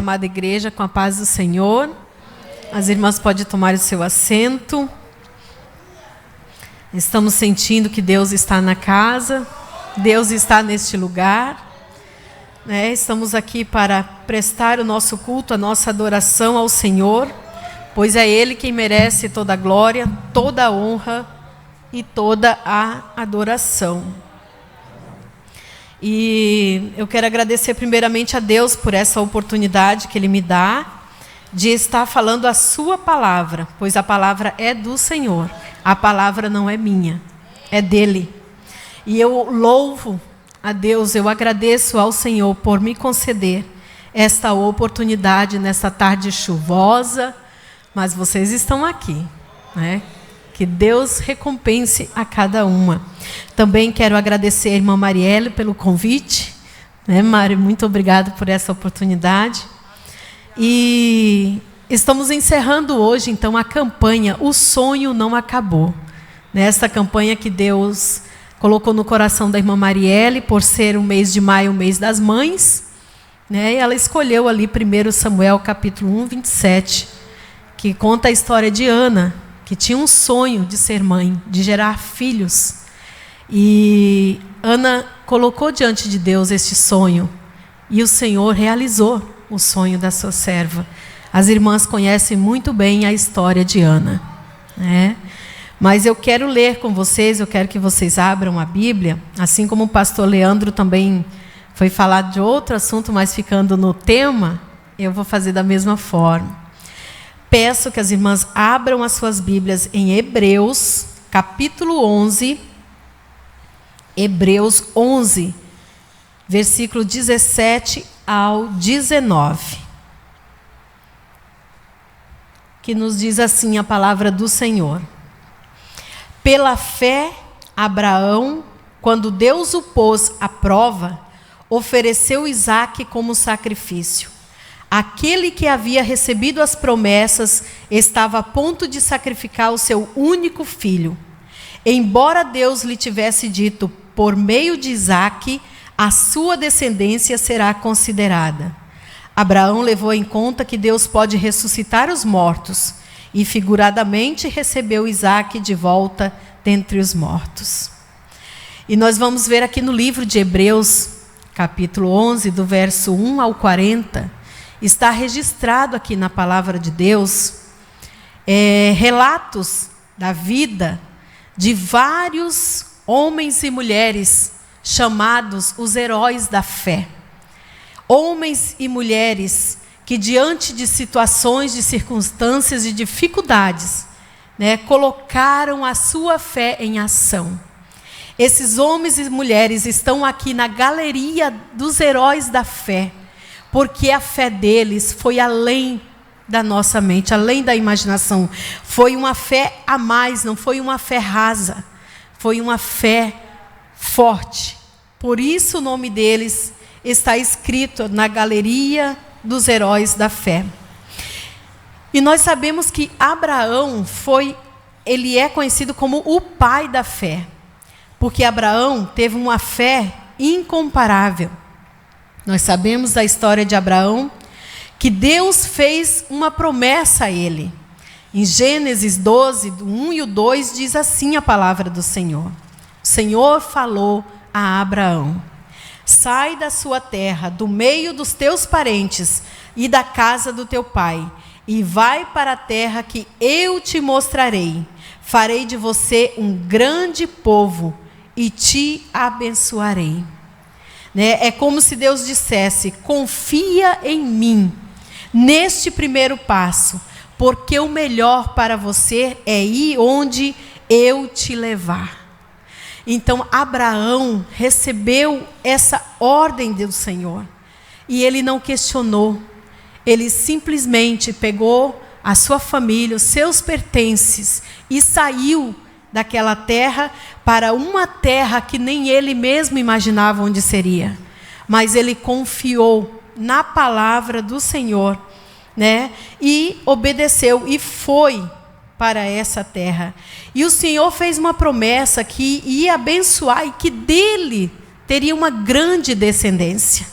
amada igreja, com a paz do Senhor. As irmãs podem tomar o seu assento. Estamos sentindo que Deus está na casa, Deus está neste lugar. Estamos aqui para prestar o nosso culto, a nossa adoração ao Senhor, pois é Ele quem merece toda a glória, toda a honra e toda a adoração. E eu quero agradecer primeiramente a Deus por essa oportunidade que Ele me dá de estar falando a sua palavra, pois a palavra é do Senhor, a palavra não é minha, é dEle. E eu louvo a Deus, eu agradeço ao Senhor por me conceder esta oportunidade nessa tarde chuvosa, mas vocês estão aqui, né? Que Deus recompense a cada uma. Também quero agradecer a irmã Marielle pelo convite. Mari, muito obrigada por essa oportunidade. E estamos encerrando hoje, então, a campanha O Sonho Não Acabou. Esta campanha que Deus colocou no coração da irmã Marielle, por ser o mês de maio, o mês das mães. E ela escolheu ali 1 Samuel, capítulo 1, 27, que conta a história de Ana, que tinha um sonho de ser mãe, de gerar filhos. E Ana colocou diante de Deus este sonho, e o Senhor realizou o sonho da sua serva. As irmãs conhecem muito bem a história de Ana, Mas eu quero ler com vocês, eu quero que vocês abram a Bíblia, assim como o pastor Leandro também foi falar de outro assunto, mas ficando no tema, eu vou fazer da mesma forma. Peço que as irmãs abram as suas Bíblias em Hebreus, capítulo 11, Hebreus 11, versículo 17 ao 19, que nos diz assim a palavra do Senhor. Pela fé, Abraão, quando Deus o pôs à prova, ofereceu Isaque como sacrifício. Aquele que havia recebido as promessas estava a ponto de sacrificar o seu único filho. Embora Deus lhe tivesse dito, por meio de Isaque, a sua descendência será considerada. Abraão levou em conta que Deus pode ressuscitar os mortos e figuradamente recebeu Isaque de volta dentre os mortos. E nós vamos ver aqui no livro de Hebreus, capítulo 11, do verso 1 ao 40, está registrado aqui na palavra de Deus relatos da vida de vários homens e mulheres chamados os heróis da fé. Homens e mulheres que, diante de situações, de circunstâncias, de dificuldades, colocaram a sua fé em ação. Esses homens e mulheres estão aqui na galeria dos heróis da fé, porque a fé deles foi além da nossa mente, além da imaginação. Foi uma fé a mais, não foi uma fé rasa. Foi uma fé forte. Por isso o nome deles está escrito na galeria dos heróis da fé. E nós sabemos que Abraão ele é conhecido como o pai da fé, porque Abraão teve uma fé incomparável. Nós sabemos da história de Abraão, que Deus fez uma promessa a ele. Em Gênesis 12, do 1 e o 2, diz assim a palavra do Senhor. O Senhor falou a Abraão: sai da sua terra, do meio dos teus parentes e da casa do teu pai, e vai para a terra que eu te mostrarei. Farei de você um grande povo e te abençoarei. É como se Deus dissesse: confia em mim neste primeiro passo, porque o melhor para você é ir onde eu te levar. Então Abraão recebeu essa ordem do Senhor e ele não questionou. Ele simplesmente pegou a sua família, os seus pertences e saiu daquela terra para uma terra que nem ele mesmo imaginava onde seria. Mas ele confiou na palavra do Senhor, e obedeceu e foi para essa terra. E o Senhor fez uma promessa que ia abençoar e que dele teria uma grande descendência.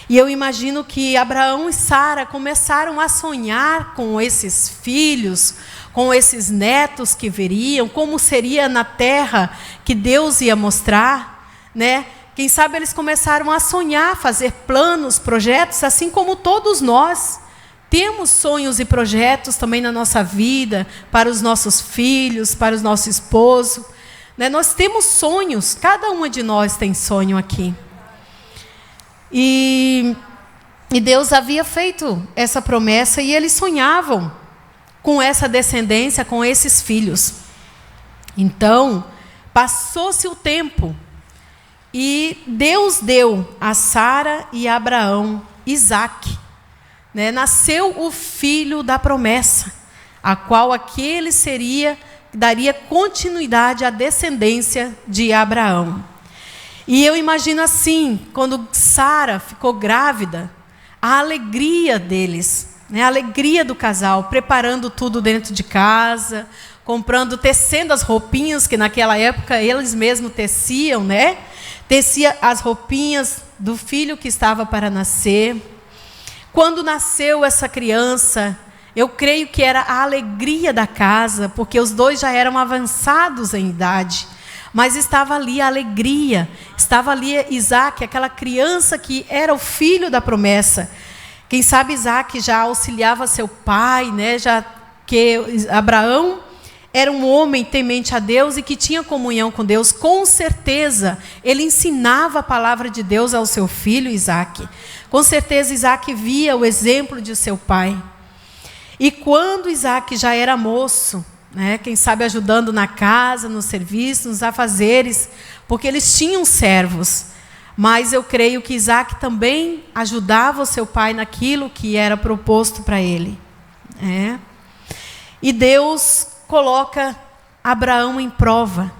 E eu imagino que Abraão e Sara começaram a sonhar com esses filhos, com esses netos que viriam, como seria na terra que Deus ia mostrar, né? Quem sabe eles começaram a sonhar, fazer planos, projetos, assim como todos nós temos sonhos e projetos também na nossa vida, para os nossos filhos, para o nosso esposo, né? Nós temos sonhos, cada uma de nós tem sonho aqui. E Deus havia feito essa promessa e eles sonhavam com essa descendência, com esses filhos. Então, passou-se o tempo e Deus deu a Sara e a Abraão Isaque, né? Nasceu o filho da promessa, a qual aquele daria continuidade à descendência de Abraão. E eu imagino assim, quando Sara ficou grávida, a alegria deles, né? A alegria do casal, preparando tudo dentro de casa, comprando, tecendo as roupinhas, que naquela época eles mesmos teciam, né? Tecia as roupinhas do filho que estava para nascer. Quando nasceu essa criança, eu creio que era a alegria da casa, porque os dois já eram avançados em idade. Mas estava ali a alegria, estava ali Isaque, aquela criança que era o filho da promessa. Quem sabe Isaque já auxiliava seu pai, né? Já que Abraão era um homem temente a Deus e que tinha comunhão com Deus. Com certeza, ele ensinava a palavra de Deus ao seu filho Isaque. Com certeza, Isaque via o exemplo de seu pai. E quando Isaque já era moço, né, quem sabe ajudando na casa, no serviço, nos afazeres, porque eles tinham servos. Mas eu creio que Isaque também ajudava o seu pai naquilo que era proposto para ele. né? E Deus coloca Abraão em prova.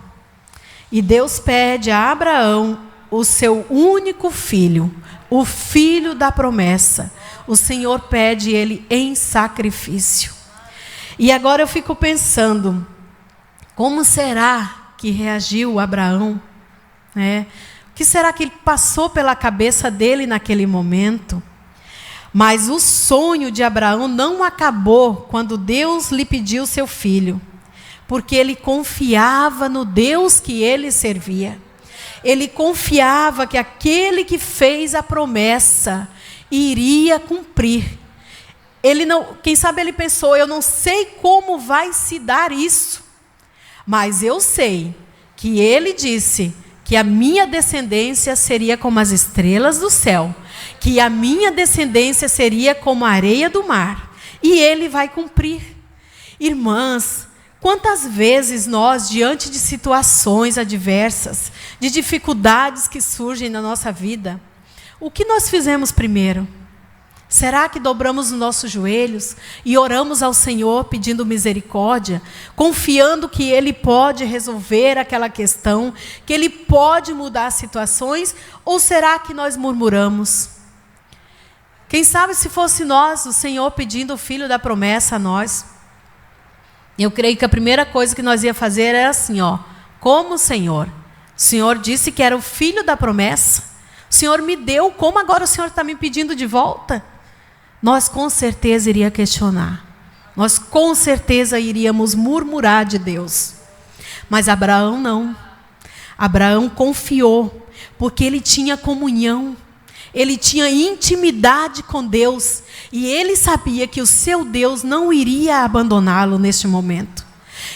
E Deus pede a Abraão o seu único filho, o filho da promessa. O Senhor pede ele em sacrifício. E agora eu fico pensando, como será que reagiu Abraão? O que será que passou pela cabeça dele naquele momento? Mas o sonho de Abraão não acabou quando Deus lhe pediu seu filho, porque ele confiava no Deus que ele servia. Ele confiava que aquele que fez a promessa iria cumprir. Ele não, quem sabe ele pensou, eu não sei como vai se dar isso, mas eu sei que ele disse que a minha descendência seria como as estrelas do céu, que a minha descendência seria como a areia do mar, e ele vai cumprir. Irmãs, quantas vezes nós, diante de situações adversas, de dificuldades que surgem na nossa vida, o que nós fizemos primeiro? Será que dobramos os nossos joelhos e oramos ao Senhor pedindo misericórdia, confiando que Ele pode resolver aquela questão, que Ele pode mudar as situações, ou será que nós murmuramos? Quem sabe se fosse nós, o Senhor pedindo o filho da promessa a nós, eu creio que a primeira coisa que nós ia fazer era assim, como o Senhor disse que era o filho da promessa, o Senhor me deu, como agora o Senhor está me pedindo de volta? Nós com certeza iríamos questionar. Nós com certeza iríamos murmurar de Deus. Mas Abraão não. Abraão confiou, porque ele tinha comunhão. Ele tinha intimidade com Deus. E ele sabia que o seu Deus não iria abandoná-lo neste momento.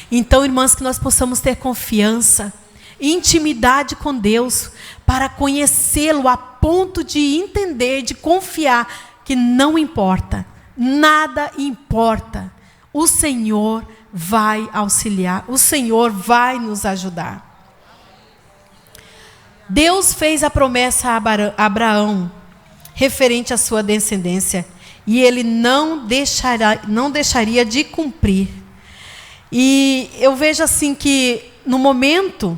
Então, irmãs, que nós possamos ter confiança, intimidade com Deus, para conhecê-lo a ponto de entender, de confiar, que não importa, nada importa, o Senhor vai auxiliar, o Senhor vai nos ajudar. Deus fez a promessa a Abraão, referente à sua descendência, e ele não deixaria de cumprir. E eu vejo assim que no momento,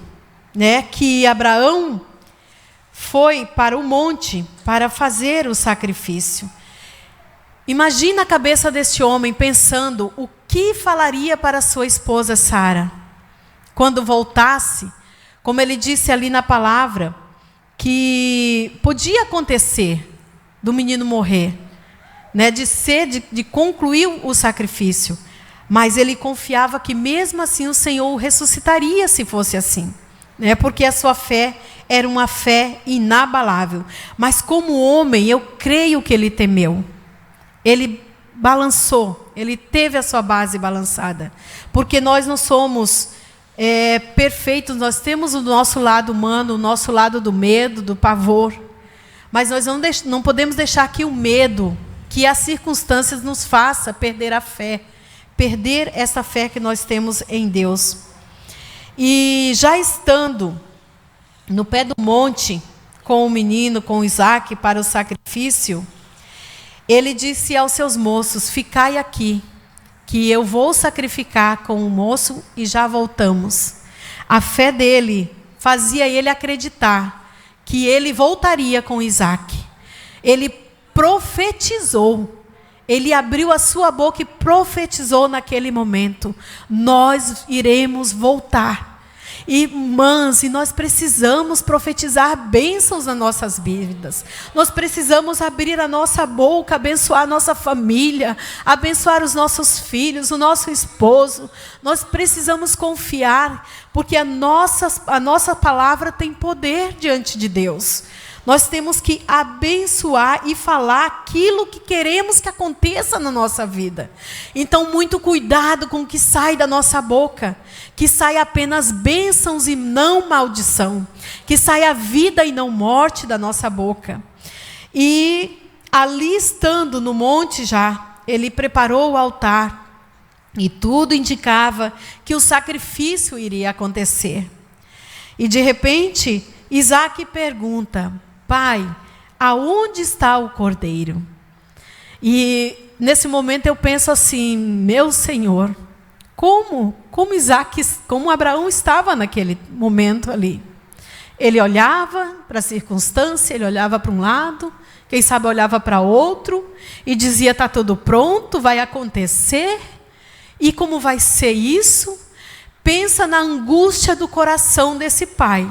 que Abraão foi para o monte para fazer o sacrifício, imagina a cabeça deste homem pensando o que falaria para sua esposa Sara quando voltasse, como ele disse ali na palavra, que podia acontecer, do menino morrer, né, de concluir o sacrifício. Mas ele confiava que mesmo assim o Senhor o ressuscitaria se fosse assim, né, porque a sua fé era uma fé inabalável. Mas como homem, eu creio que ele temeu. Ele balançou, ele teve a sua base balançada. Porque nós não somos perfeitos, nós temos o nosso lado humano, o nosso lado do medo, do pavor. Mas nós não podemos deixar que o medo, que as circunstâncias nos faça perder a fé. Perder essa fé que nós temos em Deus. E já estando no pé do monte, com o menino, com Isaac, para o sacrifício, ele disse aos seus moços: ficai aqui, que eu vou sacrificar com o moço e já voltamos. A fé dele fazia ele acreditar que ele voltaria com Isaac. Ele profetizou, ele abriu a sua boca e profetizou naquele momento: nós iremos voltar. Irmãs, e nós precisamos profetizar bênçãos nas nossas vidas. Nós precisamos abrir a nossa boca, abençoar a nossa família, abençoar os nossos filhos, o nosso esposo. Nós precisamos confiar, porque a nossa palavra tem poder diante de Deus. Nós temos que abençoar e falar aquilo que queremos que aconteça na nossa vida. Então, muito cuidado com o que sai da nossa boca. Que saia apenas bênçãos e não maldição. Que saia vida e não morte da nossa boca. E ali estando no monte já, ele preparou o altar. E tudo indicava que o sacrifício iria acontecer. E de repente, Isaac pergunta: pai, aonde está o cordeiro? E nesse momento eu penso assim: meu Senhor, como Abraão estava naquele momento ali. Ele olhava para a circunstância, ele olhava para um lado, quem sabe olhava para outro, e dizia: está tudo pronto, vai acontecer. E como vai ser isso? Pensa na angústia do coração desse pai,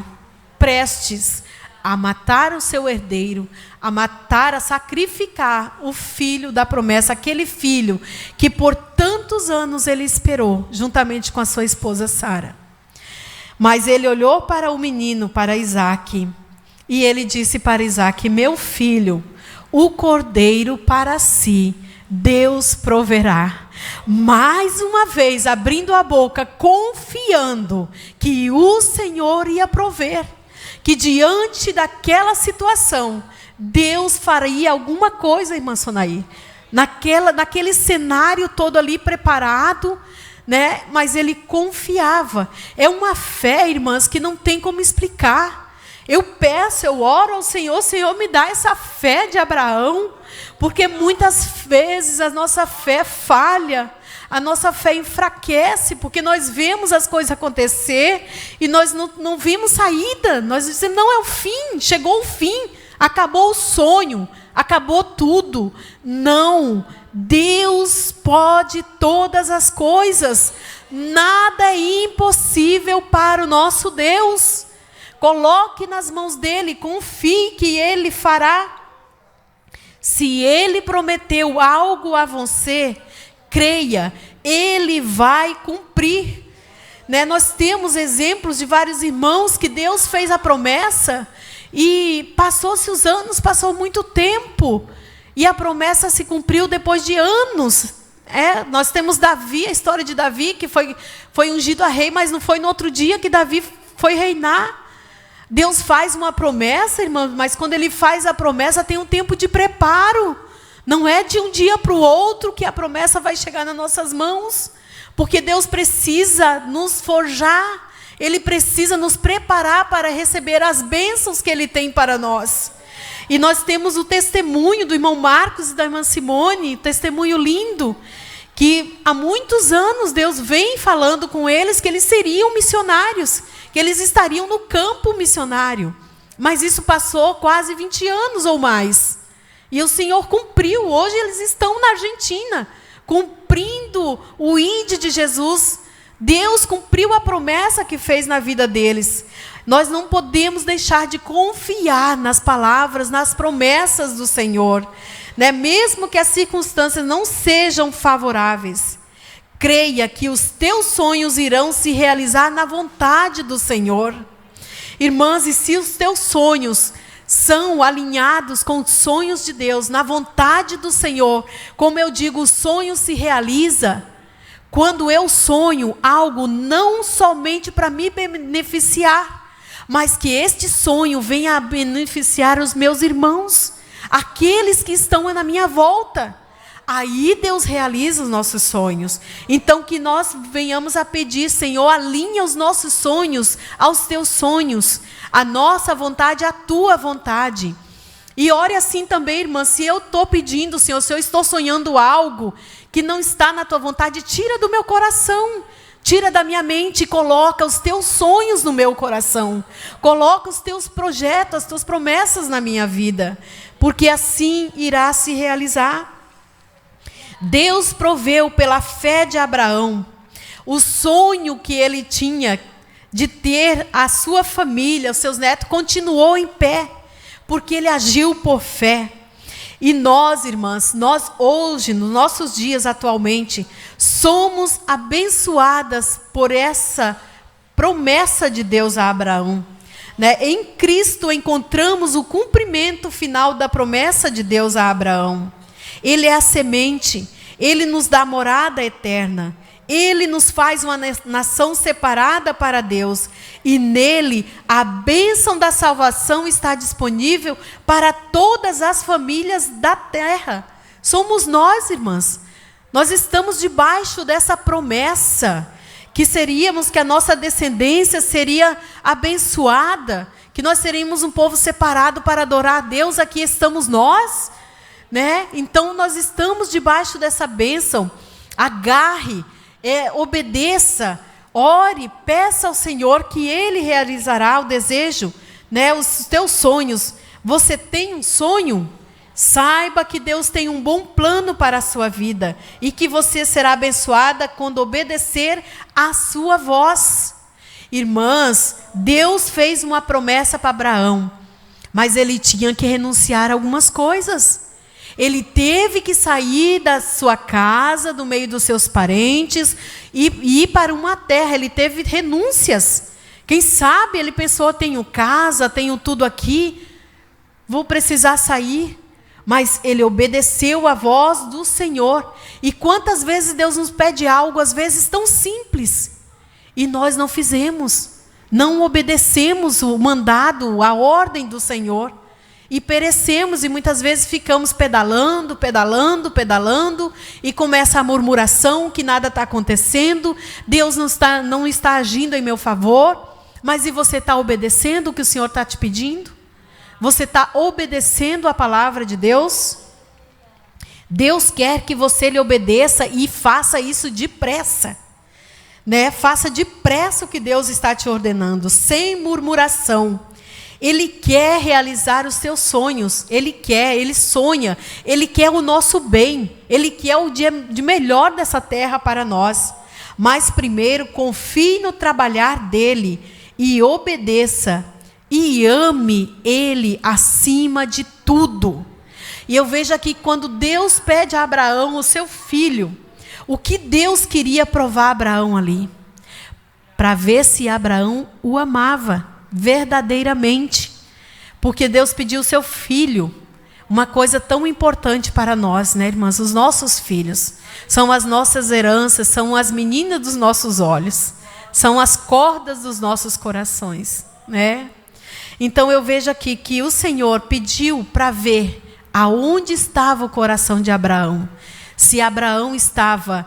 prestes a matar o seu herdeiro, a sacrificar o filho da promessa, aquele filho que por tantos anos ele esperou, juntamente com a sua esposa Sara. Mas ele olhou para o menino, para Isaac, e ele disse para Isaac: meu filho, o cordeiro para si Deus proverá. Mais uma vez, abrindo a boca, confiando que o Senhor ia prover. Que diante daquela situação, Deus faria alguma coisa, irmã Sonaí. Naquele cenário todo ali preparado, né? Mas ele confiava. É uma fé, irmãs, que não tem como explicar. Eu peço, eu oro ao Senhor: Senhor, me dá essa fé de Abraão. Porque muitas vezes a nossa fé falha. A nossa fé enfraquece, porque nós vemos as coisas acontecer e nós não vimos saída. Nós dizemos: não, é o fim, chegou o fim, acabou o sonho, acabou tudo. Não, Deus pode todas as coisas. Nada é impossível para o nosso Deus. Coloque nas mãos dele, confie que ele fará. Se ele prometeu algo a você, creia, ele vai cumprir. Né? Nós temos exemplos de vários irmãos que Deus fez a promessa e passou-se os anos, passou muito tempo, e a promessa se cumpriu depois de anos. Nós temos Davi, a história de Davi, que foi ungido a rei, mas não foi no outro dia que Davi foi reinar. Deus faz uma promessa, irmão, mas quando ele faz a promessa tem um tempo de preparo. Não é de um dia para o outro que a promessa vai chegar nas nossas mãos. Porque Deus precisa nos forjar. Ele precisa nos preparar para receber as bênçãos que Ele tem para nós. E nós temos o testemunho do irmão Marcos e da irmã Simone, testemunho lindo, que há muitos anos Deus vem falando com eles que eles seriam missionários, que eles estariam no campo missionário. Mas isso passou quase 20 anos ou mais. E o Senhor cumpriu. Hoje eles estão na Argentina, cumprindo o ID de Jesus. Deus cumpriu a promessa que fez na vida deles. Nós não podemos deixar de confiar nas palavras, nas promessas do Senhor, né? Mesmo que as circunstâncias não sejam favoráveis. Creia que os teus sonhos irão se realizar na vontade do Senhor. Irmãs, e se os teus sonhos são alinhados com os sonhos de Deus, na vontade do Senhor, como eu digo, o sonho se realiza quando eu sonho algo não somente para me beneficiar, mas que este sonho venha a beneficiar os meus irmãos, aqueles que estão na minha volta. Aí Deus realiza os nossos sonhos. Então que nós venhamos a pedir: Senhor, alinha os nossos sonhos aos teus sonhos, a nossa vontade à tua vontade. E ore assim também, irmã, se eu estou pedindo, Senhor, se eu estou sonhando algo que não está na tua vontade, tira do meu coração, tira da minha mente e coloca os teus sonhos no meu coração. Coloca os teus projetos, as tuas promessas na minha vida, porque assim irá se realizar. Deus proveu pela fé de Abraão o sonho que ele tinha de ter a sua família, os seus netos, continuou em pé, porque ele agiu por fé. E nós, irmãs, nós hoje, nos nossos dias atualmente, somos abençoadas por essa promessa de Deus a Abraão, né? Em Cristo encontramos o cumprimento final da promessa de Deus a Abraão. Ele é a semente, ele nos dá morada eterna, ele nos faz uma nação separada para Deus, e nele a bênção da salvação está disponível para todas as famílias da terra. Somos nós, irmãs, nós estamos debaixo dessa promessa, que a nossa descendência seria abençoada, que nós seríamos um povo separado para adorar a Deus. Aqui estamos nós, né? Então nós estamos debaixo dessa bênção. Agarre, obedeça, ore, peça ao Senhor que Ele realizará o desejo, né? Os teus sonhos. Você tem um sonho? Saiba que Deus tem um bom plano para a sua vida e que você será abençoada quando obedecer à sua voz. Irmãs, Deus fez uma promessa para Abraão, mas ele tinha que renunciar a algumas coisas. Ele teve que sair da sua casa, do meio dos seus parentes, e ir para uma terra. Ele teve renúncias. Quem sabe ele pensou: tenho casa, tenho tudo aqui, vou precisar sair. Mas ele obedeceu à voz do Senhor. E quantas vezes Deus nos pede algo, às vezes tão simples, e nós não fizemos, não obedecemos o mandado, a ordem do Senhor. E perecemos, e muitas vezes ficamos pedalando, e começa a murmuração que nada está acontecendo, Deus não está agindo em meu favor. Mas e você está obedecendo o que o Senhor está te pedindo? Você está obedecendo a palavra de Deus? Deus quer que você lhe obedeça e faça isso depressa, né? Faça depressa o que Deus está te ordenando, sem murmuração. Ele quer realizar os seus sonhos, ele sonha, ele quer o nosso bem, ele quer o dia de melhor dessa terra para nós. Mas primeiro, confie no trabalhar dele e obedeça, e ame ele acima de tudo. E eu vejo aqui, quando Deus pede a Abraão o seu filho, o que Deus queria provar a Abraão ali? Para ver se Abraão o amava verdadeiramente, porque Deus pediu o seu filho, uma coisa tão importante para nós, né, irmãs? Os nossos filhos são as nossas heranças, são as meninas dos nossos olhos, são as cordas dos nossos corações, né? Então eu vejo aqui que o Senhor pediu para ver aonde estava o coração de Abraão, se Abraão estava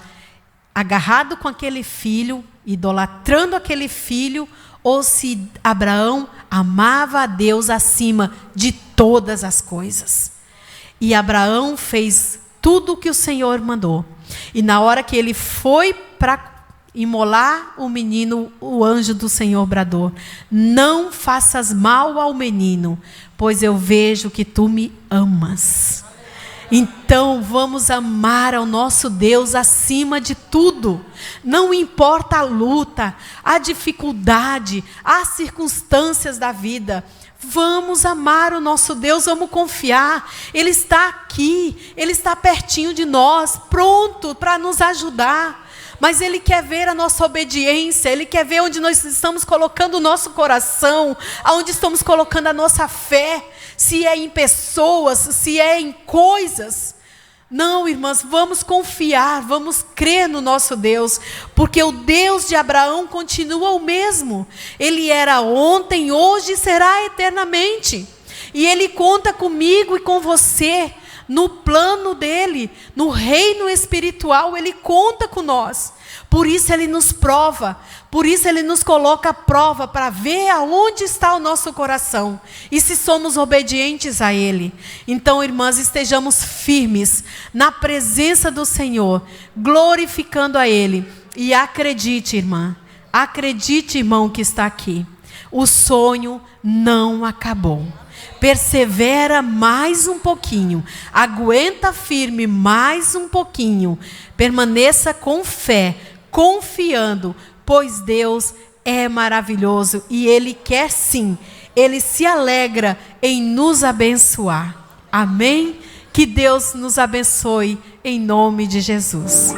agarrado com aquele filho, idolatrando aquele filho, ou se Abraão amava a Deus acima de todas as coisas. E Abraão fez tudo o que o Senhor mandou. E na hora que ele foi para imolar o menino, o anjo do Senhor bradou: não faças mal ao menino, pois eu vejo que tu me amas. Então vamos amar ao nosso Deus acima de tudo. Não importa a luta, a dificuldade, as circunstâncias da vida. Vamos amar o nosso Deus, vamos confiar. Ele está aqui, Ele está pertinho de nós, pronto para nos ajudar. Mas Ele quer ver a nossa obediência, Ele quer ver onde nós estamos colocando o nosso coração, aonde estamos colocando a nossa fé, se é em pessoas, se é em coisas. Não, irmãs, vamos confiar, vamos crer no nosso Deus, porque o Deus de Abraão continua o mesmo. Ele era ontem, hoje e será eternamente. E Ele conta comigo e com você, no plano dEle, no reino espiritual, Ele conta com nós. Por isso Ele nos prova, por isso Ele nos coloca à prova, para ver aonde está o nosso coração, e se somos obedientes a Ele. Então, irmãs, estejamos firmes na presença do Senhor, glorificando a Ele. E acredite, irmã, acredite, irmão, que está aqui, o sonho não acabou. Persevera mais um pouquinho, aguenta firme mais um pouquinho, permaneça com fé, confiando, pois Deus é maravilhoso e Ele quer sim, Ele se alegra em nos abençoar. Amém? Que Deus nos abençoe em nome de Jesus.